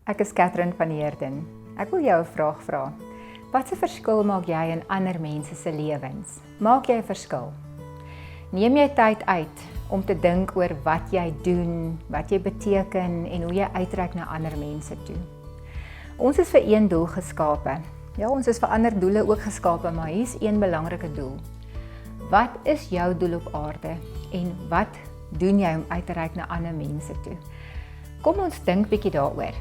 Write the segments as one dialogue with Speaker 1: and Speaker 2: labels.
Speaker 1: Ek is Catherine van Heerden. Ek wil jou 'n vraag vra. Wat 'n verskil maak jy in ander mense se lewens? Maak jy 'n verskil? Neem jy tyd uit om te dink oor wat jy doen, wat jy beteken en hoe jy uitreik na ander mense toe? Ons is vir een doel geskape. Ja, ons is vir ander doele ook geskape, maar hier is een belangrike doel. Wat is jou doel op aarde en wat doen jy om uit te reik na ander mense toe? Kom ons dink bietjie daaroor.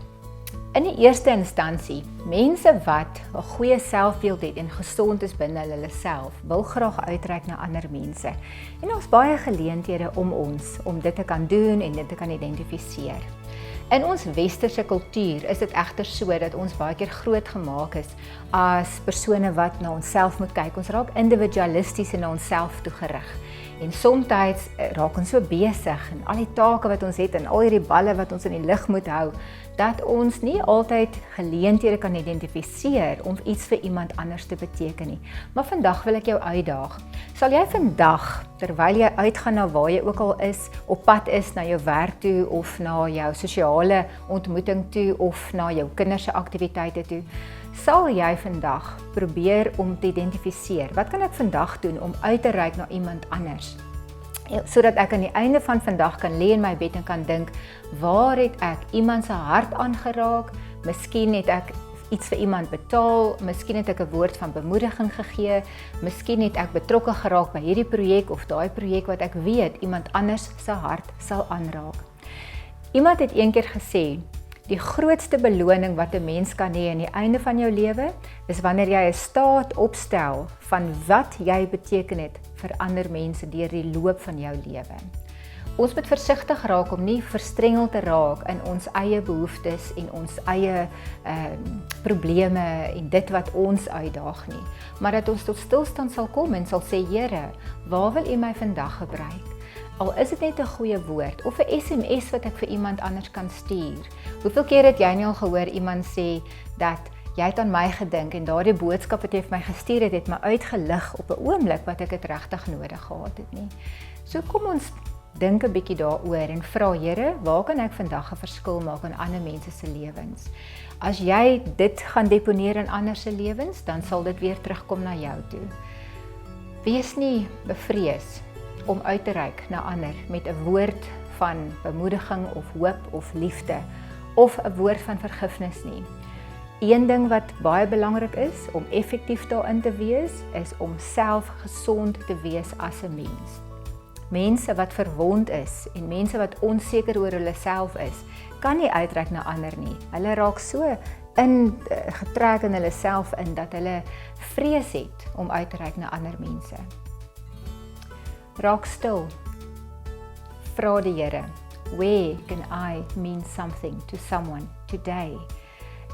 Speaker 1: In die eerste instansie, mense wat 'n goeie selfbeeld het en gesond is binne hulle self, wil graag uitreik na ander mense. En daar's baie geleenthede om ons om dit te kan doen en dit te kan identifiseer. In ons westerse kultuur is dit egter so dat ons baie keer groot gemaak is as persone wat na onsself moet kyk. Ons raak individualisties en na onsself toe gerig. En soms raak ons so besig en al die take wat ons het en al hierdie balle wat ons in die lug moet hou, dat ons nie altyd geleenthede kan identifiseer om iets vir iemand anders te beteken nie. Maar vandag wil ek jou uitdaag. Sal jy vandag, terwyl jy uitgaan na waar jy ook al is, op pad is na jou werk toe of na jou sosiale ontmoeting toe of na jou kinders se aktiwiteite toe, sal jy vandag probeer om te identifiseer, wat kan ek vandag doen om uit te reik na iemand anders? Sodat ek aan die einde van vandag kan lê in my bed en kan dink, waar het ek iemand se hart aangeraak? Miskien het ek iets vir iemand betaal, miskien het ek 'n woord van bemoediging gegee, miskien het ek betrokke geraak by hierdie projek of daai projek wat ek weet iemand anders se hart sal aanraak. Iemand het eendag gesê, die grootste beloning wat 'n mens kan hê aan die einde van jou lewe, is wanneer jy 'n staat opstel van wat jy beteken het vir ander mense deur die loop van jou lewe. Ons moet versigtig raak om nie verstrengel te raak in ons eie behoeftes en ons eie probleme en dit wat ons uitdaag nie, maar dat ons tot stilstand sal kom en sal sê, Here, waar wil U my vandag gebruik? Al is dit net 'n goeie woord of 'n SMS wat ek vir iemand anders kan stuur. Hoeveel keer het jy nie al gehoor iemand sê dat jy het aan my gedink en daardie boodskap wat jy vir my gestuur het, het my uitgelig op 'n oomblik wat ek dit regtig nodig gehad het nie. So kom ons dink 'n bietjie daaroor en vra, Here, waar kan ek vandag 'n verskil maak in ander mense se lewens? As jy dit gaan deponeer in ander se lewens, dan sal dit weer terugkom na jou toe. Wees nie bevrees om uit te reik na ander met 'n woord van bemoediging of hoop of liefde of 'n woord van vergifnis nie. Een ding wat baie belangrik is om effektief daarin te wees, is om self gesond te wees as 'n mens. Mense wat verwond is en mense wat onseker oor hulle self is, kan nie uitreik na ander nie. Hulle raak so getrek in hulle self in dat hulle vrees het om uit te reik na ander mense. Raak stil. Vra die Here, where can I mean something to someone today?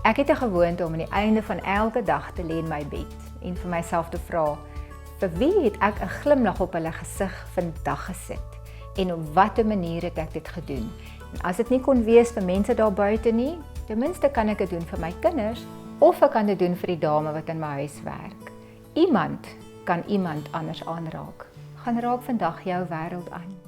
Speaker 1: Ek het 'n gewoonte om aan die einde van elke dag te lê in my bed en vir myself te vra, vir wie het ek 'n glimlag op hulle gesig vandag gesit? En op watter manier het ek dit gedoen? En as dit nie kon wees vir mense daar buite nie, ten minste kan ek dit doen vir my kinders of ek kan dit doen vir die dame wat in my huis werk. Iemand kan iemand anders aanraak. Gaan raak vandag jou wêreld aan.